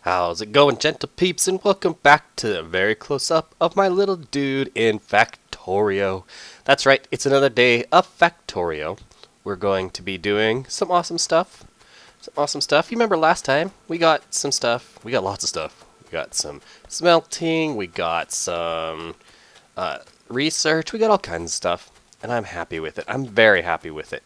How's it going, gentle peeps, and welcome back to a very close-up of my little dude in Factorio. That's right, it's another day of Factorio. We're going to be doing some awesome stuff. You remember last time, we got some stuff. We got lots of stuff. We got some smelting, we got some research, we got all kinds of stuff. And I'm happy with it. I'm very happy with it.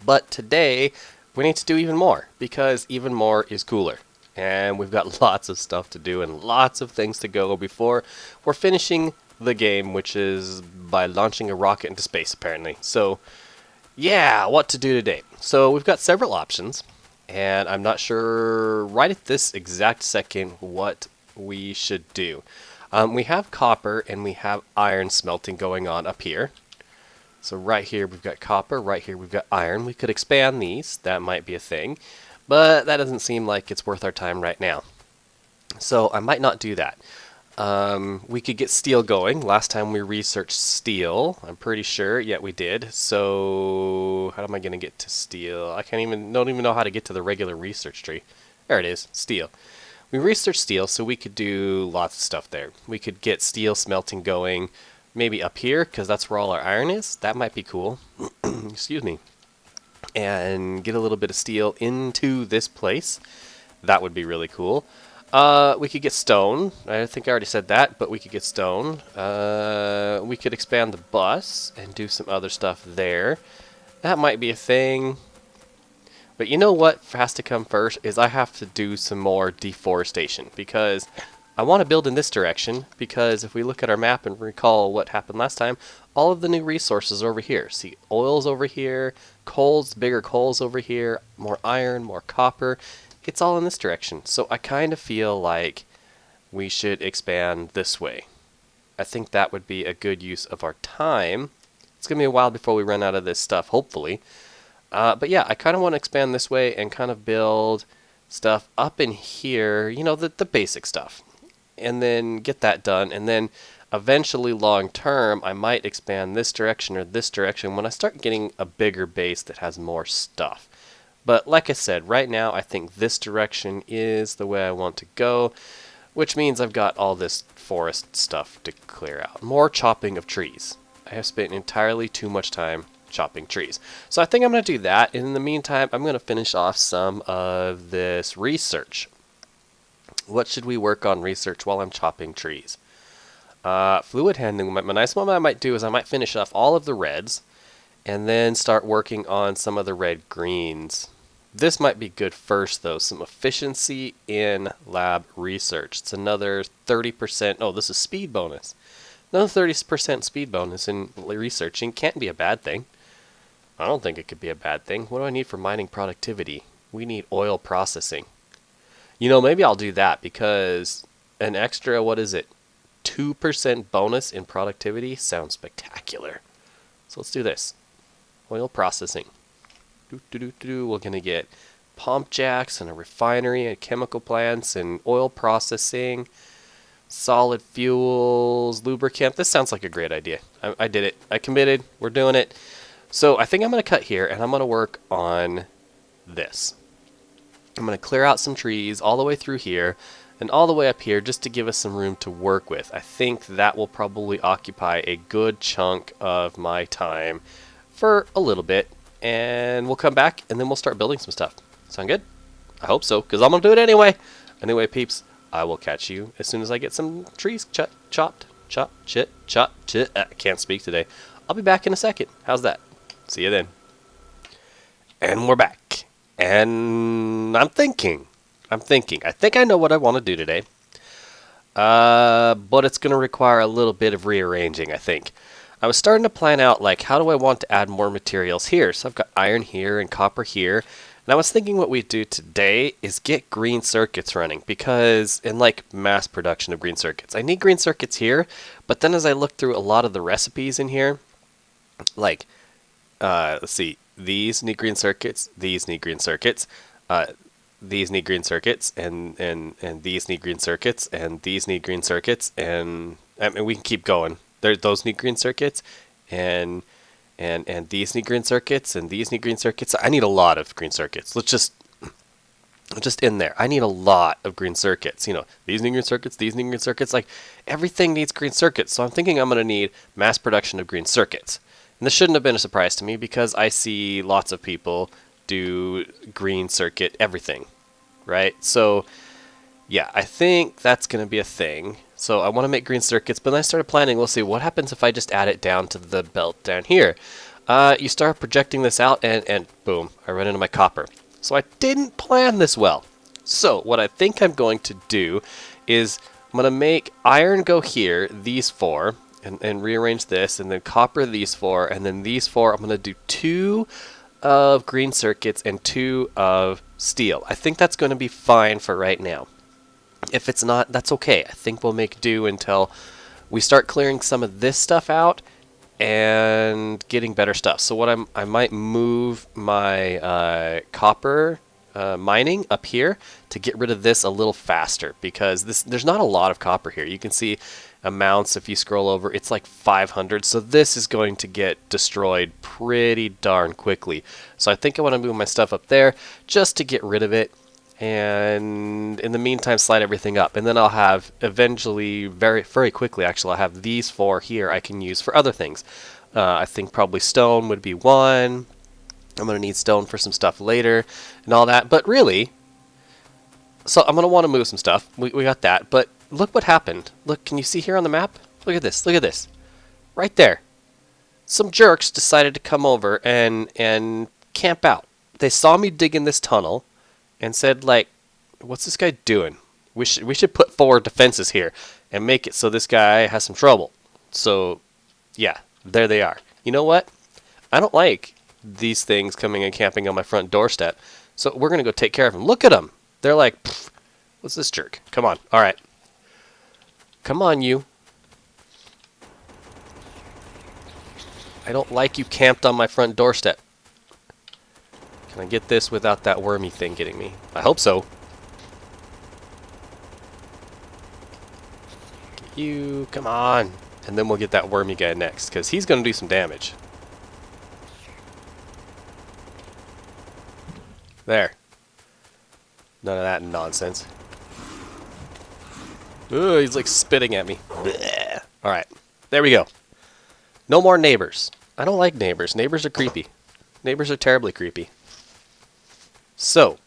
But today, we need to do even more, because even more is cooler. And we've got lots of stuff to do and lots of things to go before we're finishing the game, which is by launching a rocket into space, apparently. So, yeah, what to do today. So we've got several options, and I'm not sure right at this exact second what we should do. We have copper and we have iron smelting going on up here. So right here we've got copper, right here we've got iron. We could expand these, that might be a thing, but that doesn't seem like it's worth our time right now. So I might not do that. We could get steel going. Last time we researched steel, I'm pretty sure. Yeah, we did. So how am I going to get to steel? I don't even know how to get to the regular research tree. There it is, steel. We researched steel, so we could do lots of stuff there. We could get steel smelting going, maybe up here, because that's where all our iron is. That might be cool. Excuse me. And get a little bit of steel into this place. That would be really cool. We could get stone. I think I already said that, but we could get stone. We could expand the bus and do some other stuff there. That might be a thing. But you know what has to come first is I have to do some more deforestation, because I want to build in this direction, because if we look at our map and recall what happened last time, all of the new resources are over here. See, oil's over here, coals, bigger coals over here, more iron, more copper. It's all in this direction. So I kind of feel like we should expand this way. I think that would be a good use of our time. It's going to be a while before we run out of this stuff, hopefully. But yeah, I kind of want to expand this way and kind of build stuff up in here, you know, the basic stuff. And then get that done. And then eventually long term, I might expand this direction or this direction when I start getting a bigger base that has more stuff. But like I said, right now I think this direction is the way I want to go, which means I've got all this forest stuff to clear out. More chopping of trees. I have spent entirely too much time chopping trees. So I think I'm going to do that. And in the meantime, I'm going to finish off some of this research. What should we work on research while I'm chopping trees? Fluid handling might be nice. What I might do is I might finish off all of the reds and then start working on some of the red greens. This might be good first, though. Some efficiency in lab research. It's another 30%. Oh, this is speed bonus. Another 30% speed bonus in researching can't be a bad thing. I don't think it could be a bad thing. What do I need for mining productivity? We need oil processing. You know, maybe I'll do that, because an extra, what is it, 2% bonus in productivity sounds spectacular. So let's do this. Oil processing. We're going to get pump jacks and a refinery and chemical plants and oil processing, solid fuels, lubricant. This sounds like a great idea. I did it. I committed. We're doing it. So I think I'm going to cut here and I'm going to work on this. I'm going to clear out some trees all the way through here and all the way up here just to give us some room to work with. I think that will probably occupy a good chunk of my time for a little bit, and we'll come back and then we'll start building some stuff. Sound good? I hope so, because I'm going to do it anyway. Anyway, peeps, I will catch you as soon as I get some trees chopped. I can't speak today. I'll be back in a second. How's that? See you then. And we're back. And I'm thinking. I think I know what I want to do today. But it's going to require a little bit of rearranging, I think. I was starting to plan out, like, how do I want to add more materials here? So I've got iron here and copper here. And I was thinking what we'd do today is get green circuits running, because in, like, mass production of green circuits, I need green circuits here. But then as I look through a lot of the recipes in here, like, let's see, these need green circuits, these need green circuits, these need green circuits, and these need green circuits, and these need green circuits, and I mean, we can keep going. Those need green circuits, and these need green circuits, and these need green circuits. I need a lot of green circuits. just in there. I need a lot of green circuits. You know, these need green circuits, these need green circuits. Like, everything needs green circuits. So I'm thinking I'm going to need mass production of green circuits. And this shouldn't have been a surprise to me because I see lots of people do green circuit everything, right? So, yeah, I think that's going to be a thing. So I want to make green circuits, but then I started planning, we'll see, what happens if I just add it down to the belt down here? You start projecting this out, and boom, I run into my copper. So I didn't plan this well. So what I think I'm going to do is I'm going to make iron go here, these four, and rearrange this, and then copper these four, and then these four, I'm going to do 2 of green circuits and 2 of steel. I think that's going to be fine for right now. If it's not, that's okay. I think we'll make do until we start clearing some of this stuff out and getting better stuff. So what I might move my copper mining up here to get rid of this a little faster, because there's not a lot of copper here. You can see amounts if you scroll over, it's like 500, so this is going to get destroyed pretty darn quickly. So I think I want to move my stuff up there just to get rid of it, and in the meantime slide everything up, and then I'll have eventually, very quickly actually, I'll have these 4 here I can use for other things. I think probably stone would be one. I'm going to need stone for some stuff later and all that, but really, so I'm going to want to move some stuff. We got that, but look what happened. Look, can you see here on the map? Look at this, right there. Some jerks decided to come over and camp out. They saw me dig in this tunnel and said, like, what's this guy doing? We should put 4 defenses here and make it so this guy has some trouble. So, yeah, there they are. You know what? I don't like these things coming and camping on my front doorstep. So we're going to go take care of them. Look at them. They're like, what's this jerk? Come on. All right. Come on, you. I don't like you camped on my front doorstep. Can I get this without that wormy thing getting me? I hope so. Get you, come on. And then we'll get that wormy guy next, because he's going to do some damage. There. None of that nonsense. Ooh, he's like spitting at me. Blech. All right, there we go. No more neighbors. I don't like neighbors. Neighbors are creepy. Neighbors are terribly creepy. So,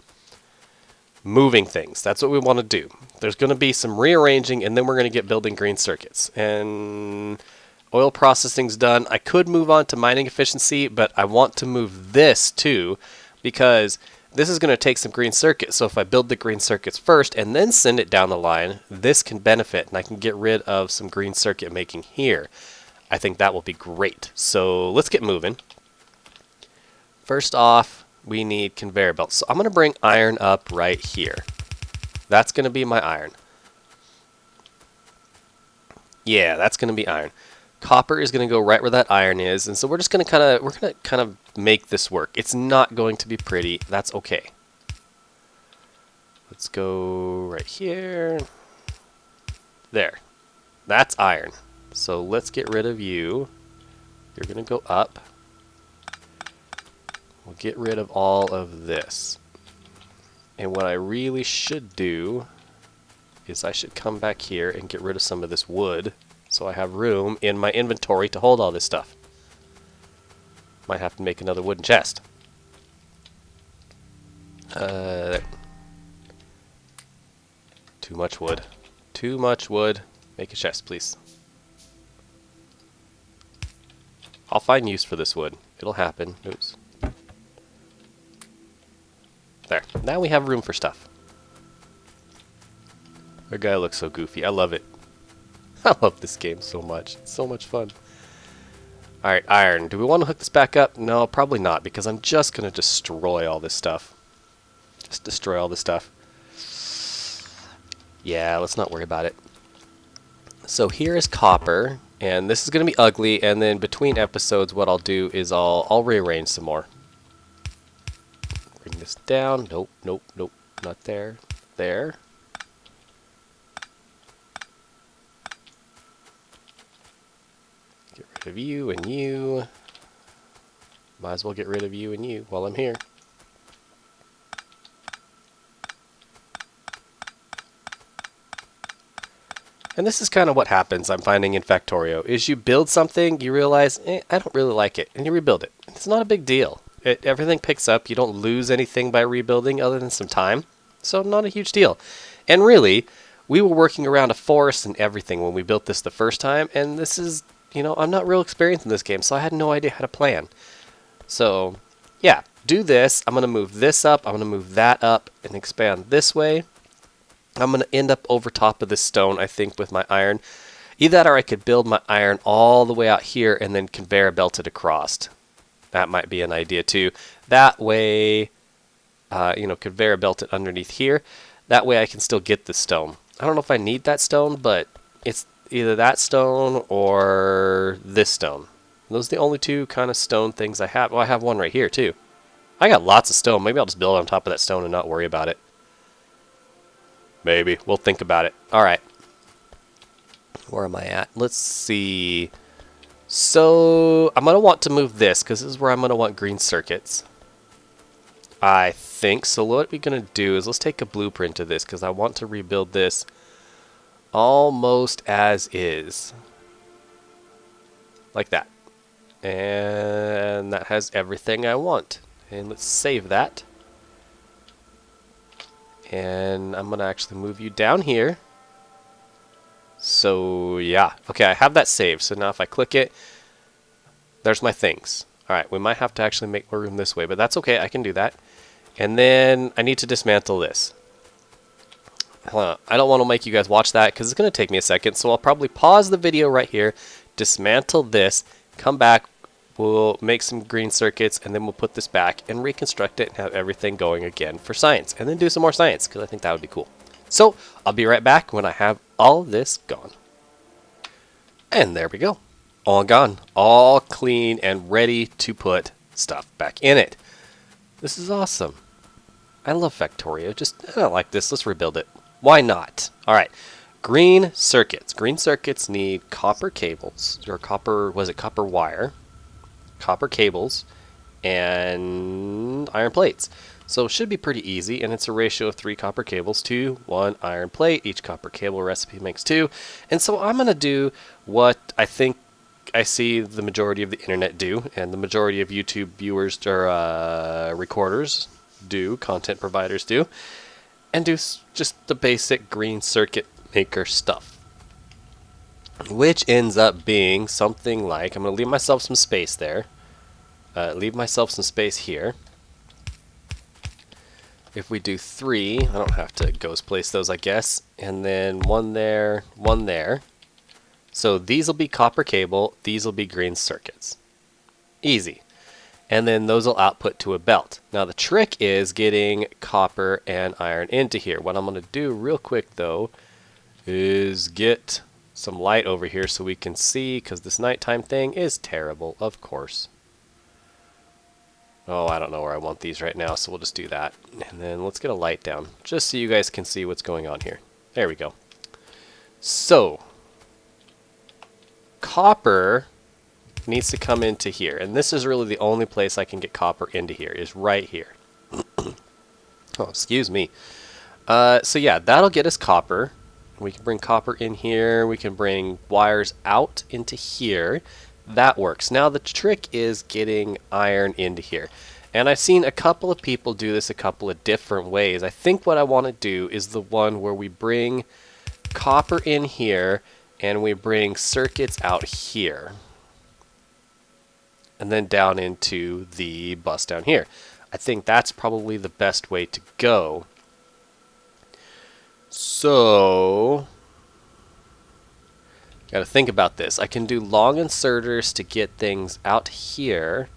moving things. That's what we want to do. There's going to be some rearranging, and then we're going to get building green circuits. And oil processing's done. I could move on to mining efficiency, but I want to move this too, because this is going to take some green circuits. So if I build the green circuits first and then send it down the line, this can benefit, and I can get rid of some green circuit making here. I think that will be great. So let's get moving. First off, we need conveyor belts. So I'm going to bring iron up right here. That's going to be my iron. Yeah, that's going to be iron. Copper is going to go right where that iron is, and so we're just going to kind of make this work. It's not going to be pretty. That's okay. Let's go right here. There. That's iron. So let's get rid of you. You're going to go up. We'll get rid of all of this. And what I really should do is I should come back here and get rid of some of this wood, so I have room in my inventory to hold all this stuff. Might have to make another wooden chest. There. Too much wood. Too much wood. Make a chest, please. I'll find use for this wood. It'll happen. Oops. There. Now we have room for stuff. Our guy looks so goofy. I love it. I love this game so much. It's so much fun. Alright, iron. Do we want to hook this back up? No, probably not, because I'm just going to destroy all this stuff. Just destroy all this stuff. Yeah, let's not worry about it. So here is copper, and this is going to be ugly, and then between episodes what I'll do is I'll rearrange some more. Bring this down. Nope, nope, nope. Not there. There. Get rid of you and you. Might as well get rid of you and you while I'm here. And this is kind of what happens, I'm finding in Factorio, is you build something, you realize, I don't really like it, and you rebuild it. It's not a big deal. Everything picks up, you don't lose anything by rebuilding other than some time, so not a huge deal. And really, we were working around a forest and everything when we built this the first time, and this is, I'm not real experienced in this game, so I had no idea how to plan. So, yeah, do this. I'm going to move this up, I'm going to move that up, and expand this way. I'm going to end up over top of this stone, I think, with my iron. Either that or I could build my iron all the way out here and then conveyor belt it across. That might be an idea too. That way, conveyor belt it underneath here. That way I can still get the stone. I don't know if I need that stone, but it's either that stone or this stone. Those are the only two kind of stone things I have. Well, I have one right here too. I got lots of stone. Maybe I'll just build on top of that stone and not worry about it. Maybe. We'll think about it. Alright. Where am I at? Let's see. So, I'm going to want to move this, because this is where I'm going to want green circuits. I think. So what we're going to do is let's take a blueprint of this, because I want to rebuild this almost as is. Like that. And that has everything I want. And let's save that. And I'm going to actually move you down here. So, yeah. Okay, I have that saved. So now if I click it, there's my things. Alright, we might have to actually make more room this way, but that's okay. I can do that. And then I need to dismantle this. I don't want to make you guys watch that because it's going to take me a second. So I'll probably pause the video right here, dismantle this, come back. We'll make some green circuits, and then we'll put this back and reconstruct it and have everything going again for science. And then do some more science, because I think that would be cool. So, I'll be right back when I have all this gone. And there we go. All gone. All clean and ready to put stuff back in it. This is awesome. I love Factorio. I don't like this. Let's rebuild it. Why not? Alright. Green circuits. Green circuits need copper cables, or copper wire, copper cables, and iron plates. So it should be pretty easy, and it's a ratio of 3 copper cables to 1 iron plate. Each copper cable recipe makes 2. And so I'm going to do what I think I see the majority of the internet do, and the majority of YouTube viewers or recorders do, content providers do, and do just the basic green circuit maker stuff. Which ends up being something like, I'm going to leave myself some space there. Leave myself some space here. If we do 3, I don't have to ghost place those, I guess. And then 1 there, 1 there. So these will be copper cable, these will be green circuits. Easy. And then those will output to a belt. Now the trick is getting copper and iron into here. What I'm going to do real quick though is get some light over here so we can see, because this nighttime thing is terrible, of course. Oh, I don't know where I want these right now, so we'll just do that. And then let's get a light down, just so you guys can see what's going on here. There we go. So, copper needs to come into here, and this is really the only place I can get copper into here, is right here. Oh, excuse me. So yeah, that'll get us copper. We can bring copper in here, we can bring wires out into here. That works. Now the trick is getting iron into here. And I've seen a couple of people do this a couple of different ways. I think what I want to do is the one where we bring copper in here and we bring circuits out here. And then down into the bus down here. I think that's probably the best way to go. So, got to think about this. I can do long inserters to get things out here.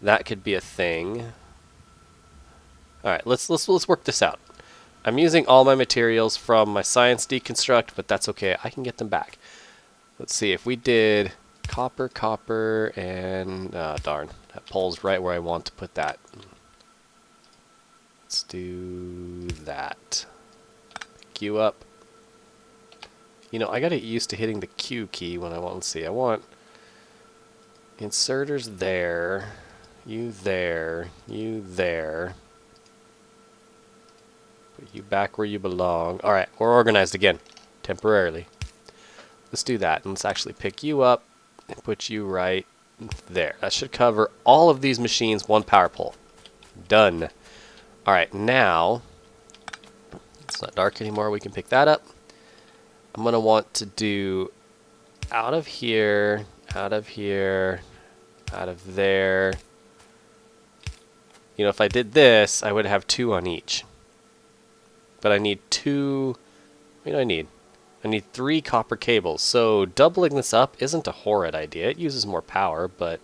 That could be a thing. All right, let's work this out. I'm using all my materials from my science deconstruct, but that's okay. I can get them back. Let's see if we did copper, and darn, that pole's right where I want to put that. Let's do that. Q up. You know, I gotta get used to hitting the Q key when I want. Let's see, I want inserters there, you there, you there. Put you back where you belong. Alright, we're organized again. temporarily. Let's do that, and let's actually pick you up and put you right there. That should cover all of these machines, one power pole. Done. All right, now it's not dark anymore. We can pick that up. I'm going to want to do out of here, out of here, out of there. You know, if I did this, I would have 2 on each. But I need 2. What do I need? I need 3 copper cables. So doubling this up isn't a horrid idea. It uses more power, but...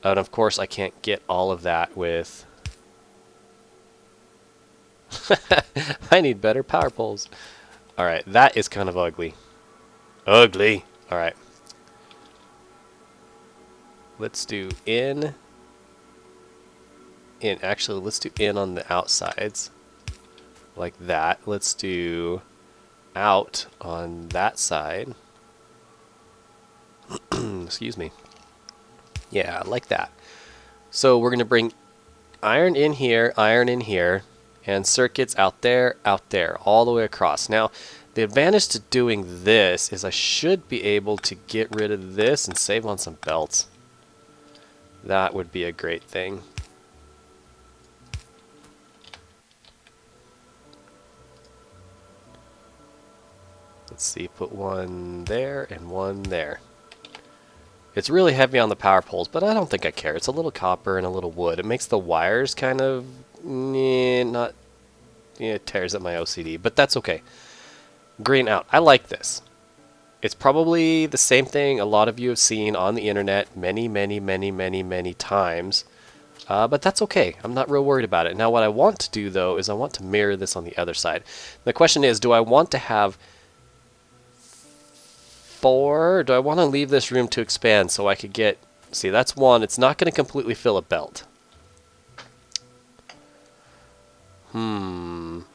And of course, I can't get all of that with... I need better power poles. Alright, that is kind of ugly. Ugly! Alright. Let's do in. Actually, let's do in on the outsides. Like that. Let's do out on that side. Excuse me. Yeah, like that. So we're going to bring iron in here, and circuits out there, all the way across. Now, the advantage to doing this is I should be able to get rid of this and save on some belts. That would be a great thing. Let's see, put one there and one there. It's really heavy on the power poles, but I don't think I care. It's a little copper and a little wood. It makes the wires kind of it tears at my OCD, but that's okay. Green out. I like this. It's probably the same thing a lot of you have seen on the internet many times. But that's okay. I'm not real worried about it. Now what I want to do though is I want to mirror this on the other side. The question is, do I want to have 4? Do I want to leave this room to expand so I could get... See, that's 1. It's not going to completely fill a belt. In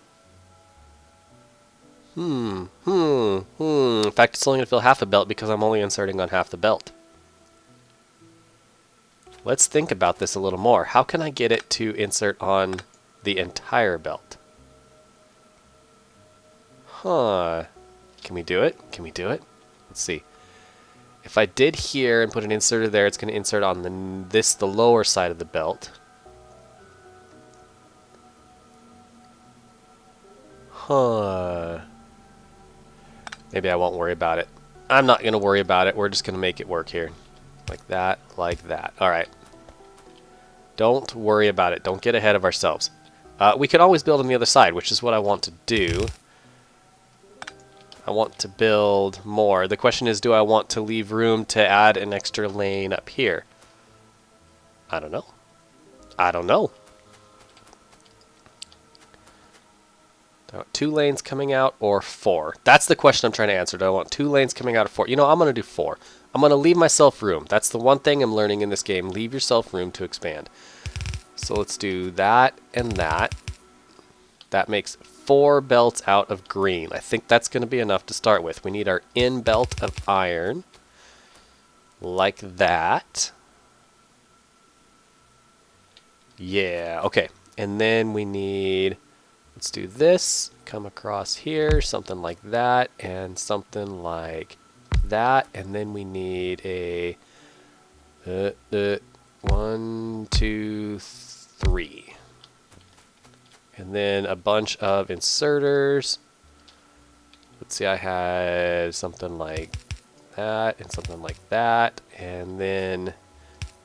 fact, it's only going to fill half a belt because I'm only inserting on half the belt. Let's think about this a little more. How can I get it to insert on the entire belt? Can we do it? Can we do it? Let's see. If I did here and put an inserter there, it's going to insert on the lower side of the belt. Maybe I won't worry about it. I'm not going to worry about it. We're just going to make it work here. Like that, like that. Alright. Don't worry about it. Don't get ahead of ourselves. We could always build on the other side, which is what I want to do. I want to build more. The question is, do I want to leave room to add an extra lane up here? I don't know. I don't know. Do I want 2 lanes coming out or 4? That's the question I'm trying to answer. Do I want 2 lanes coming out or 4? You know, I'm going to do 4. I'm going to leave myself room. That's the one thing I'm learning in this game. Leave yourself room to expand. So let's do that and that. That makes 4 belts out of green. I think that's going to be enough to start with. We need our in belt of iron. Like that. Yeah, okay. And then we need, let's do this. Come across here, something like that, and something like that. And then we need a 1, 2, 3. And then a bunch of inserters. Let's see, I had something like that and something like that. And then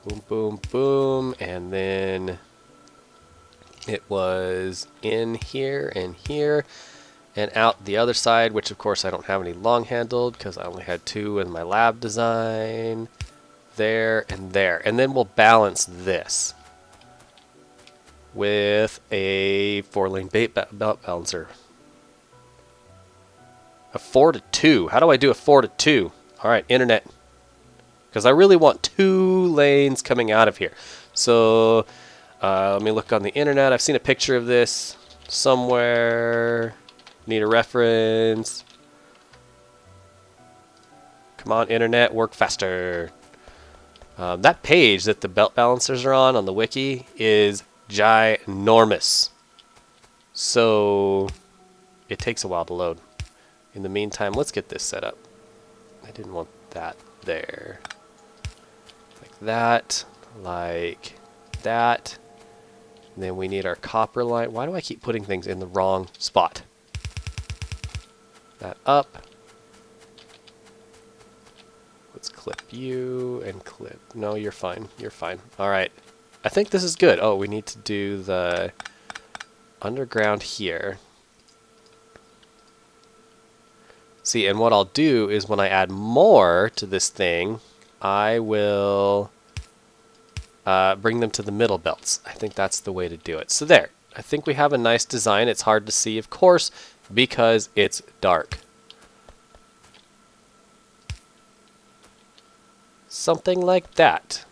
boom, boom, boom. And then it was in here and here and out the other side, which of course I don't have any long-handled because I only had 2 in my lab design. There and there. And then we'll balance this with a 4-lane belt balancer. A 4 to 2. How do I do a 4 to 2? Alright, internet. Because I really want 2 lanes coming out of here. So, let me look on the internet. I've seen a picture of this somewhere. Need a reference. Come on, internet, work faster. That page that the belt balancers are on the wiki is ginormous. So it takes a while to load. In the meantime, let's get this set up. I didn't want that there. Like that, like that. And then we need our copper line. Why do I keep putting things in the wrong spot? That up. Let's clip you and clip. No, you're fine. You're fine. All right. I think this is good. Oh, we need to do the underground here. See, and what I'll do is when I add more to this thing, I will bring them to the middle belts. I think that's the way to do it. So there. I think we have a nice design. It's hard to see, of course, because it's dark. Something like that.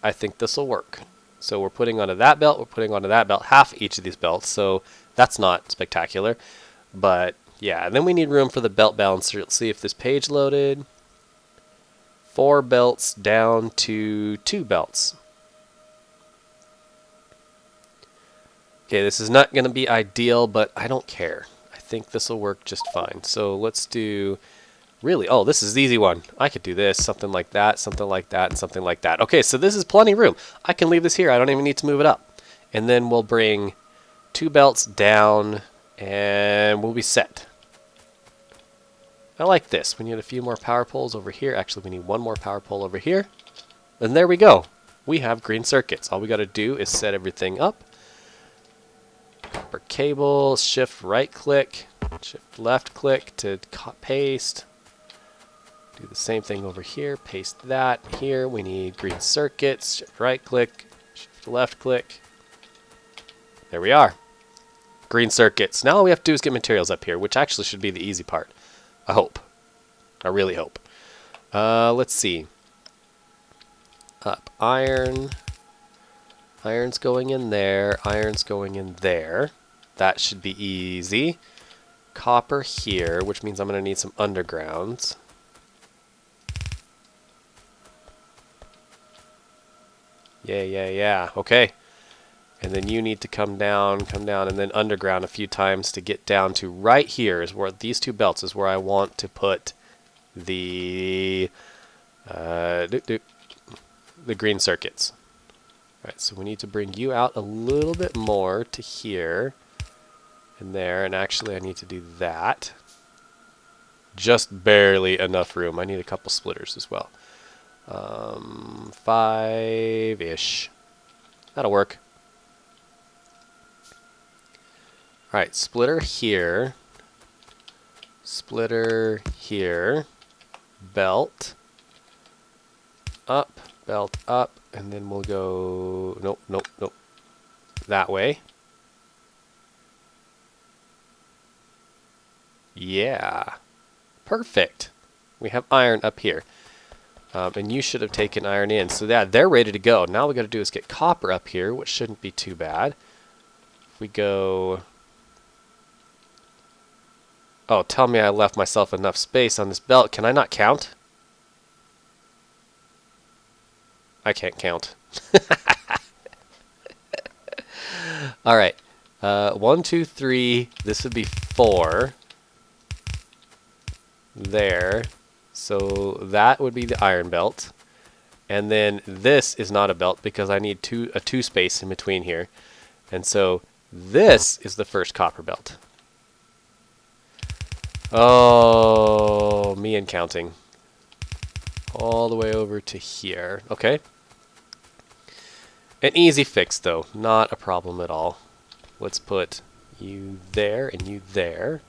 I think this will work. So we're putting onto that belt, we're putting onto that belt, half each of these belts, so that's not spectacular. But yeah, and then we need room for the belt balancer. Let's see if this page loaded. 4 belts down to 2 belts. Okay, this is not going to be ideal, but I don't care. I think this will work just fine. So let's do... Really? Oh, this is the easy one. I could do this, something like that, and something like that. Okay, so this is plenty of room. I can leave this here. I don't even need to move it up. And then we'll bring 2 belts down, and we'll be set. I like this. We need a few more power poles over here. Actually, we need 1 more power pole over here. And there we go. We have green circuits. All we got to do is set everything up. Copper cable, shift right click, shift left click to paste. Do the same thing over here, paste that here. We need green circuits, shift right click, shift left click. There we are. Green circuits. Now all we have to do is get materials up here, which actually should be the easy part. I hope. I really hope. Let's see. Up iron. Iron's going in there. Iron's going in there. That should be easy. Copper here, which means I'm going to need some undergrounds. Yeah. Okay. And then you need to come down, and then underground a few times to get down to right here is where these 2 belts is where I want to put the green circuits. All right, so we need to bring you out a little bit more to here and there, and actually I need to do that. Just barely enough room. I need a couple splitters as well. 5-ish. That'll work. Alright, splitter here. Splitter here. Belt. Up. Belt up. And then we'll go... Nope. That way. Yeah. Perfect. We have iron up here. And you should have taken iron in. So yeah, they're ready to go. Now all we got to do is get copper up here, which shouldn't be too bad. If we go... Oh, tell me I left myself enough space on this belt. Can I not count? I can't count. Alright. 1, 2, 3. This would be 4. There. So that would be the iron belt. And then this is not a belt because I need a 2 space in between here. And so this is the first copper belt. Oh, me and counting. All the way over to here. Okay. An easy fix though. Not a problem at all. Let's put you there and you there.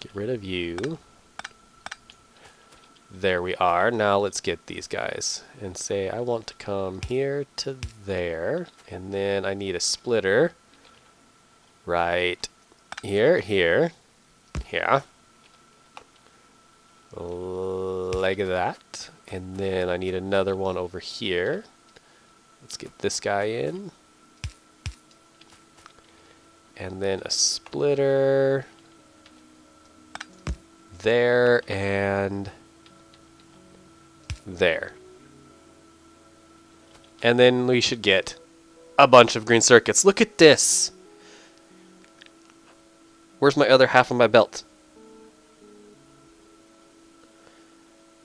Get rid of you. There we are. Now let's get these guys and say I want to come here to there, and then I need a splitter right here, yeah, like that, and then I need another one over here. Let's get this guy in, and then a splitter there and there. And then we should get a bunch of green circuits. Look at this. Where's my other half of my belt?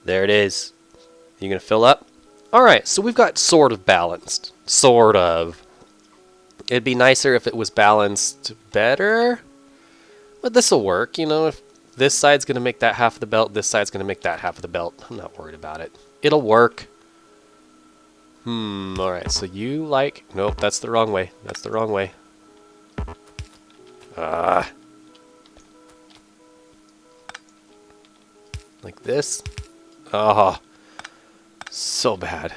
There it is. You gonna fill up? Alright, so we've got sort of balanced. Sort of. It'd be nicer if it was balanced better. But this'll work, you know, if this side's gonna make that half of the belt, this side's gonna make that half of the belt. I'm not worried about it. It'll work. Alright, so you like... Nope, that's the wrong way. That's the wrong way. Like this. Oh, so bad.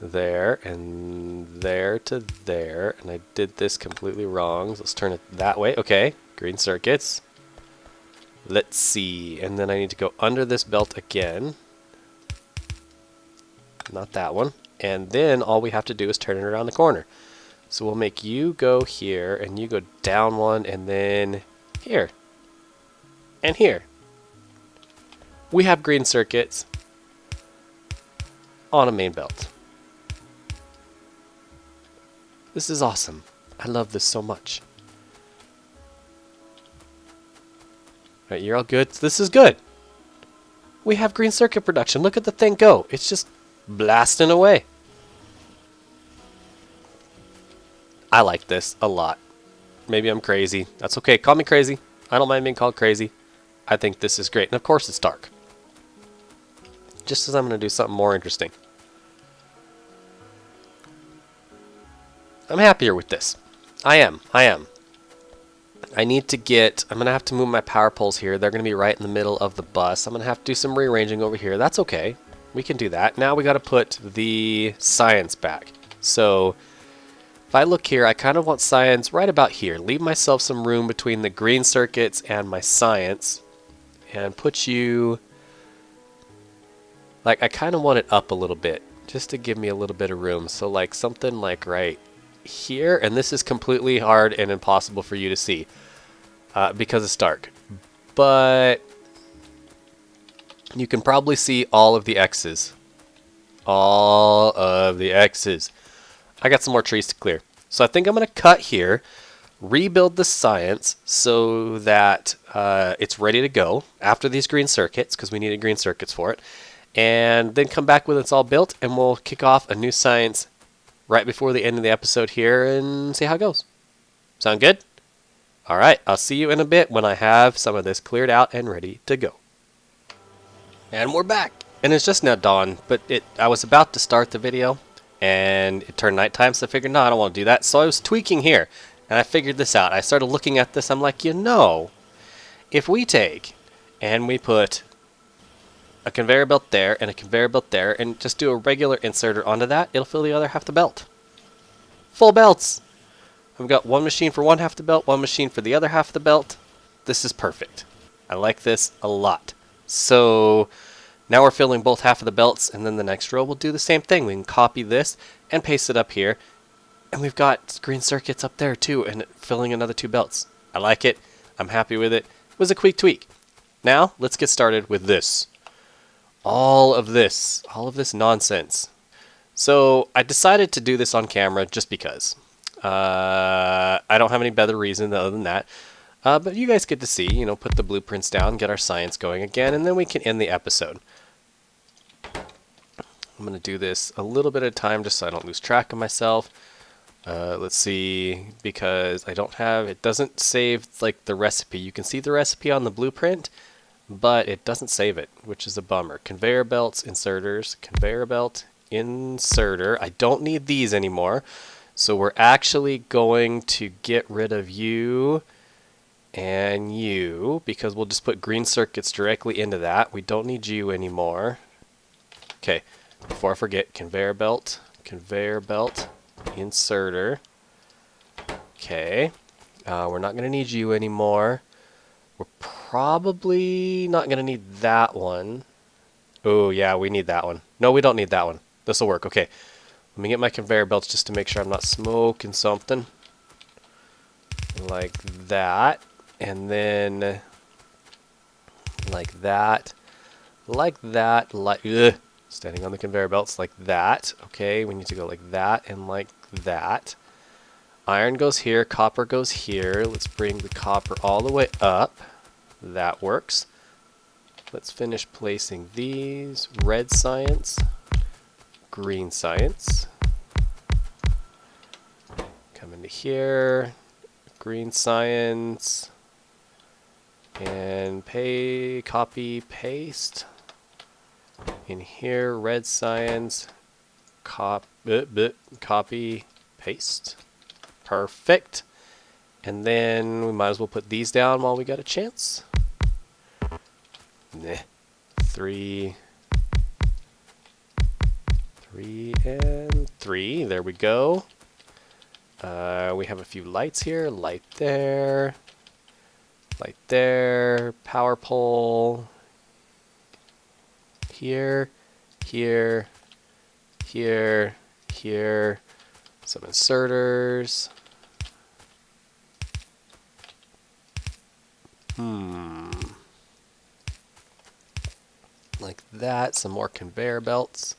There, and there to there. And I did this completely wrong. So let's turn it that way. Okay, green circuits. Let's see. And then I need to go under this belt again. Not that one. And then all we have to do is turn it around the corner. So we'll make you go here, and you go down one, and then here. And here. We have green circuits on a main belt. This is awesome. I love this so much. Alright, you're all good. This is good. We have green circuit production. Look at the thing go. It's just blasting away. I like this a lot. Maybe I'm crazy. That's okay. Call me crazy. I don't mind being called crazy. I think this is great. And of course it's dark. Just as I'm going to do something more interesting. I'm happier with this. I am. I need to get... I'm going to have to move my power poles here. They're going to be right in the middle of the bus. I'm going to have to do some rearranging over here. That's okay. We can do that. Now we got to put the science back. So... if I look here, I kind of want science right about here. Leave myself some room between the green circuits and my science. And put you... like, I kind of want it up a little bit. Just to give me a little bit of room. So, like, something like right here. And this is completely hard and impossible for you to see. Because it's dark. But... you can probably see all of the X's. All of the X's. I got some more trees to clear. So I think I'm going to cut here, rebuild the science so that it's ready to go after these green circuits, because we needed green circuits for it, and then come back when it's all built, and we'll kick off a new science right before the end of the episode here and see how it goes. Sound good? All right, I'll see you in a bit when I have some of this cleared out and ready to go. And we're back. And it's just now dawn, but I was about to start the video, and it turned nighttime, so I figured, no, I don't want to do that. So I was tweaking here, and I figured this out. I started looking at this. I'm like, you know, if we take and we put a conveyor belt there and a conveyor belt there and just do a regular inserter onto that, it'll fill the other half the belt. Full belts. I've got one machine for one half the belt, one machine for the other half of the belt. This is perfect. I like this a lot. So now we're filling both half of the belts, and then the next row we'll do the same thing. We can copy this and paste it up here. And we've got green circuits up there too, and filling another two belts. I like it. I'm happy with it. It was a quick tweak. Now, let's get started with this. All of this nonsense. So I decided to do this on camera just because. I don't have any better reason other than that. But you guys get to see, you know, put the blueprints down, get our science going again, and then we can end the episode. I'm going to do this a little bit at a time just so I don't lose track of myself. Let's see, because I don't have, it doesn't save like the recipe. You can see the recipe on the blueprint, but it doesn't save it, which is a bummer. Conveyor belts, inserters, conveyor belt, inserter. I don't need these anymore. So we're actually going to get rid of you and you, because we'll just put green circuits directly into that. We don't need you anymore. Okay, before I forget, conveyor belt, inserter. Okay, we're not going to need you anymore. We're probably not going to need that one. Oh, yeah, we need that one. No, we don't need that one. This will work. Okay, let me get my conveyor belts just to make sure I'm not smoking something. Like that. And then like that. Like that. Like, standing on the conveyor belts like that. Okay, we need to go like that and like that. Iron goes here, copper goes here. Let's bring the copper all the way up. That works. Let's finish placing these. Red science, green science. Come into here, green science, and copy, paste. In here, red science, copy, paste. Perfect. And then we might as well put these down while we got a chance. 3, 3, and 3. There we go. We have a few lights here. Light there. Light there. Power pole. Here. Here. Here. Here. Some inserters. Like that. Some more conveyor belts.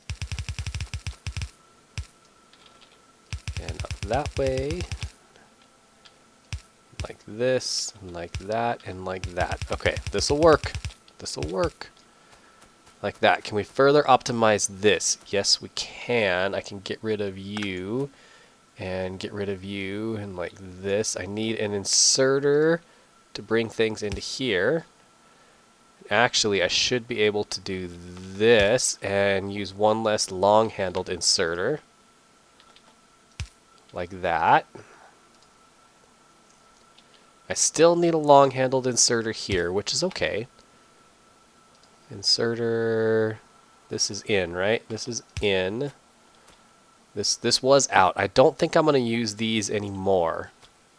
And up that way. Like this, and like that, and like that. Okay, this will work. This will work. Like that. Can we further optimize this? Yes, we can. I can get rid of you. And get rid of you. And like this. I need an inserter to bring things into here. Actually, I should be able to do this and use one less long-handled inserter. Like that. I still need a long-handled inserter here, which is okay. Inserter, this is in, right? This is in. This was out. I don't think I'm going to use these anymore.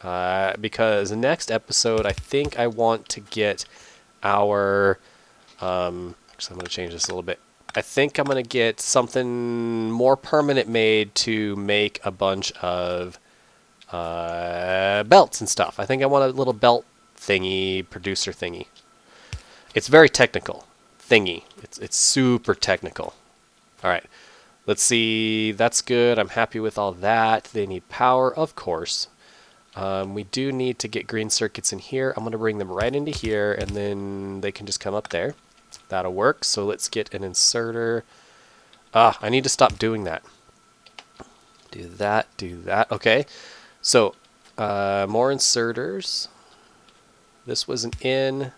Because the next episode, I think I want to get our... actually, I'm going to change this a little bit. I think I'm going to get something more permanent made to make a bunch of belts and stuff. I think I want a little belt thingy, producer thingy. It's very technical. Thingy. It's super technical. Alright. Let's see. That's good. I'm happy with all that. They need power, of course. We do need to get green circuits in here. I'm going to bring them right into here, and then they can just come up there. That'll work. So let's get an inserter. I need to stop doing that. Do that, do that. Okay. So, more inserters. This was an in.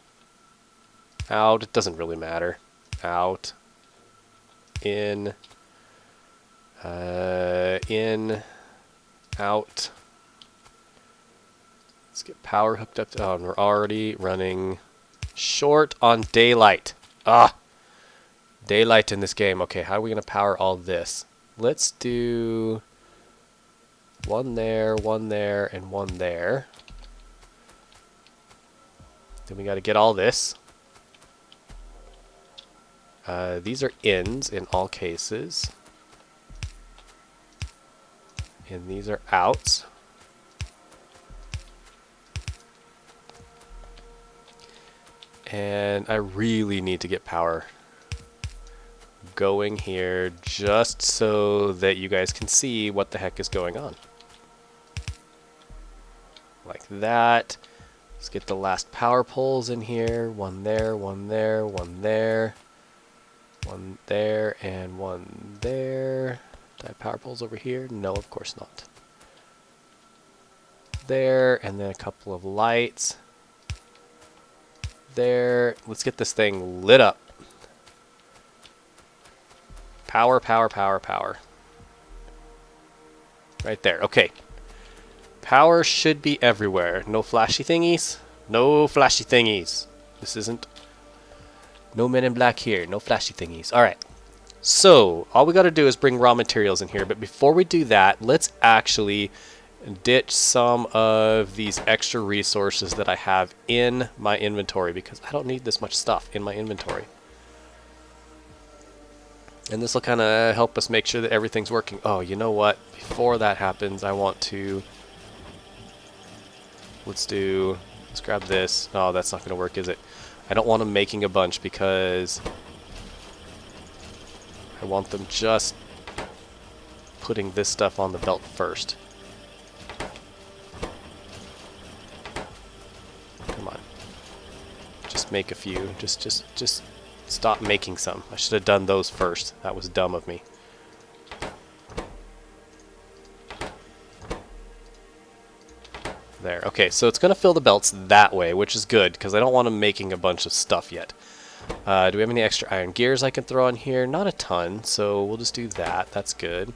Out. It doesn't really matter. Out. In. In. Out. Let's get power hooked up. Oh, and we're already running short on daylight. Daylight in this game. Okay, how are we going to power all this? Let's do one there, and one there. Then we got to get all this. These are ins in all cases. And these are outs. And I really need to get power going here just so that you guys can see what the heck is going on. Like that. Let's get the last power poles in here. One there, one there, one there. One there, and one there. Do I have power poles over here? No, of course not. There, and then a couple of lights. There. Let's get this thing lit up. Power, power, power, power. Right there. Okay. Power should be everywhere. No flashy thingies. No flashy thingies. This isn't... No Men in Black here. No flashy thingies. Alright. So, all we got to do is bring raw materials in here. But before we do that, let's actually ditch some of these extra resources that I have in my inventory, because I don't need this much stuff in my inventory. And this will kind of help us make sure that everything's working. Oh, you know what? Before that happens, I want to... Let's grab this. Oh, that's not going to work, is it? I don't want them making a bunch because I want them just putting this stuff on the belt first. Come on. Just make a few. Just Stop making some. I should have done those first. That was dumb of me. There. Okay, so it's going to fill the belts that way, which is good, because I don't want them making a bunch of stuff yet. Do we have any extra iron gears I can throw on here? Not a ton, so we'll just do that. That's good.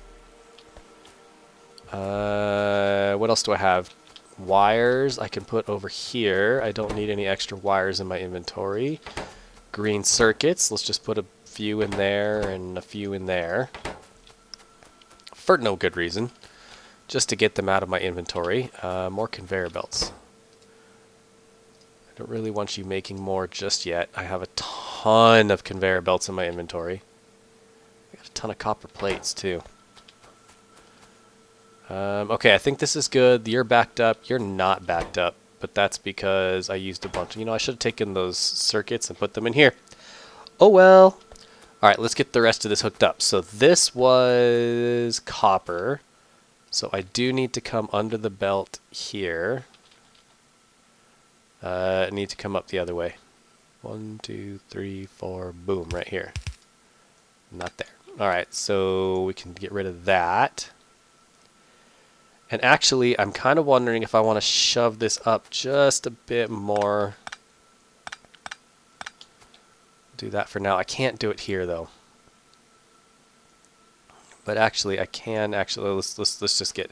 What else do I have? Wires I can put over here. I don't need any extra wires in my inventory. Green circuits. Let's just put a few in there and a few in there. For no good reason. Just to get them out of my inventory. More conveyor belts. I don't really want you making more just yet. I have a ton of conveyor belts in my inventory. I got a ton of copper plates too. Okay, I think this is good. You're backed up. You're not backed up, but that's because I used a bunch. You know, I should have taken those circuits and put them in here. Oh well. All right, let's get the rest of this hooked up. So this was copper. So I do need to come under the belt here. I need to come up the other way. 1, 2, 3, 4, boom, right here. Not there. All right, so we can get rid of that. And actually, I'm kind of wondering if I want to shove this up just a bit more. Do that for now. I can't do it here though. But actually, I can actually. Let's just get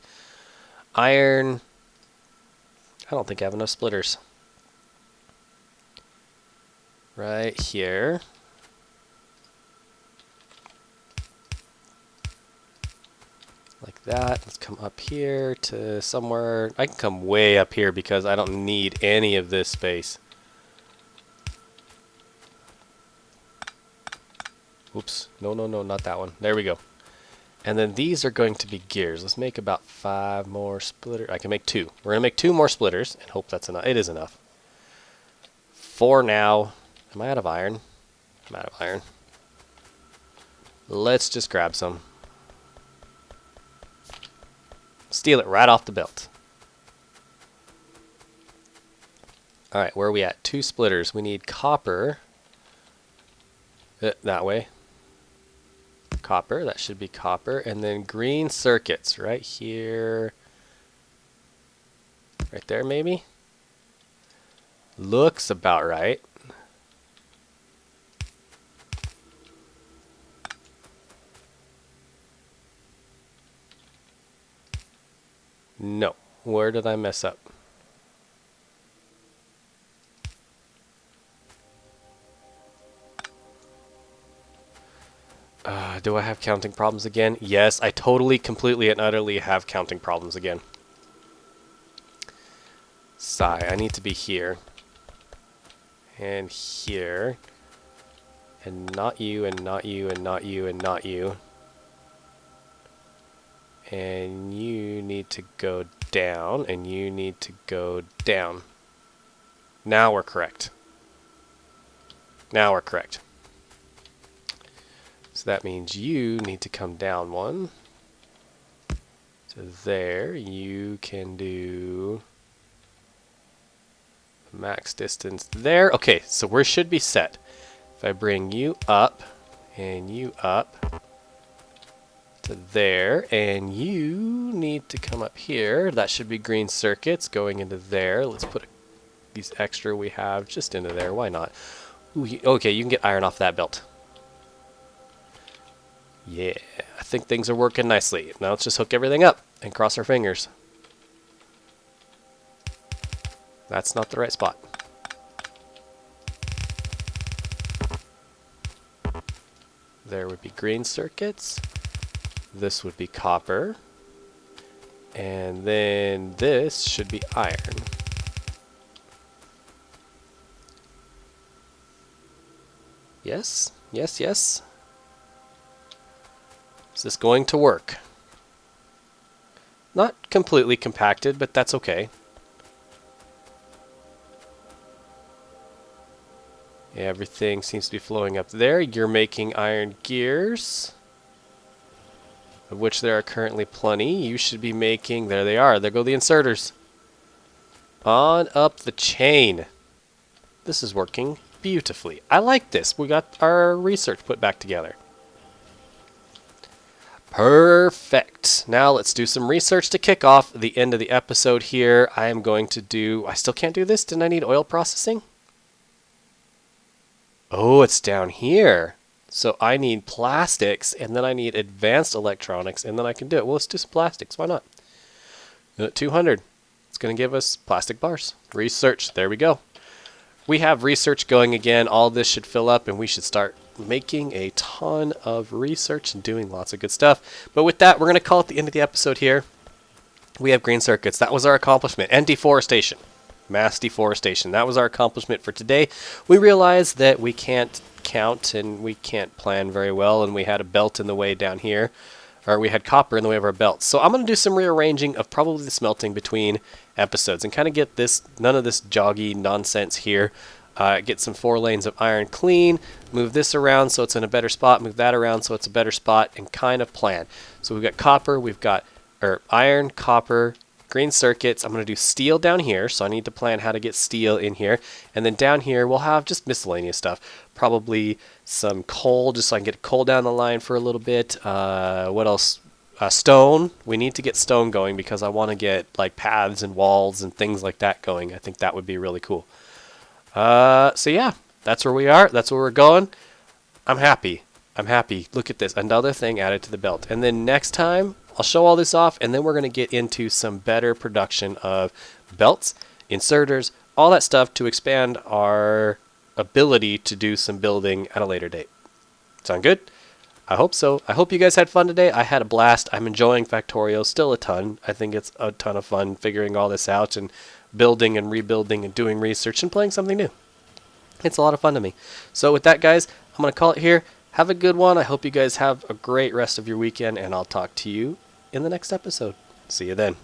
iron. I don't think I have enough splitters. Right here. Like that. Let's come up here to somewhere. I can come way up here because I don't need any of this space. Oops. No, not that one. There we go. And then these are going to be gears. Let's make about 5 more splitters. I can make 2. We're going to make 2 more splitters and hope that's enough. It is enough. 4 now. Am I out of iron? I'm out of iron. Let's just grab some. Steal it right off the belt. Alright, where are we at? 2 splitters. We need copper. That way. Copper. That should be copper. And then green circuits right here. Right there, maybe? Looks about right. No. Where did I mess up? Do I have counting problems again? Yes, I totally, completely, and utterly have counting problems again. Sigh, I need to be here. And here. And not you, and not you, and not you, and not you. And you need to go down, and you need to go down. Now we're correct. Now we're correct. So that means you need to come down 1. So there, you can do max distance there. Okay, so we should be set. If I bring you up, and you up, to there, and you need to come up here. That should be green circuits going into there. Let's put these extra we have just into there. Why not? Ooh, okay, you can get iron off that belt. Yeah, I think things are working nicely. Now let's just hook everything up and cross our fingers. That's not the right spot. There would be green circuits. This would be copper. And then this should be iron. Yes, yes, yes. Is this going to work? Not completely compacted, but that's okay. Everything seems to be flowing up there. You're making iron gears, of which there are currently plenty. You should be making, there they are, there go the inserters. On up the chain. This is working beautifully. I like this. We got our research put back together. Perfect. Now let's do some research to kick off the end of the episode here. I am going to do... I still can't do this. Didn't I need oil processing? Oh, it's down here. So I need plastics, and then I need advanced electronics, and then I can do it. Well, let's do some plastics. Why not? 200. It's going to give us plastic bars. Research. There we go. We have research going again. All this should fill up, and we should start making a ton of research and doing lots of good stuff. But with that, we're going to call it the end of the episode here. We have green circuits. That was our accomplishment. And deforestation. Mass deforestation. That was our accomplishment for today. We realized that we can't count and we can't plan very well, and we had a belt in the way down here. Or we had copper in the way of our belts. So I'm going to do some rearranging of probably the smelting between episodes and kind of get this, none of this joggy nonsense here. Get some 4 lanes of iron clean, move this around so it's in a better spot, move that around so it's a better spot, and kind of plan. So we've got copper, we've got iron, copper, green circuits. I'm going to do steel down here, so I need to plan how to get steel in here. And then down here we'll have just miscellaneous stuff. Probably some coal, just so I can get coal down the line for a little bit. What else? Stone. We need to get stone going because I want to get like paths and walls and things like that going. I think that would be really cool. So yeah, that's where we are. That's where we're going. I'm happy. I'm happy. Look at this. Another thing added to the belt. And then next time, I'll show all this off, and then we're going to get into some better production of belts, inserters, all that stuff to expand our ability to do some building at a later date. Sound good? I hope so. I hope you guys had fun today. I had a blast. I'm enjoying Factorio still a ton. I think it's a ton of fun figuring all this out and building and rebuilding and doing research and playing something new. It's a lot of fun to me. So with that, guys, I'm going to call it here. Have a good one. I hope you guys have a great rest of your weekend, and I'll talk to you in the next episode. See you then.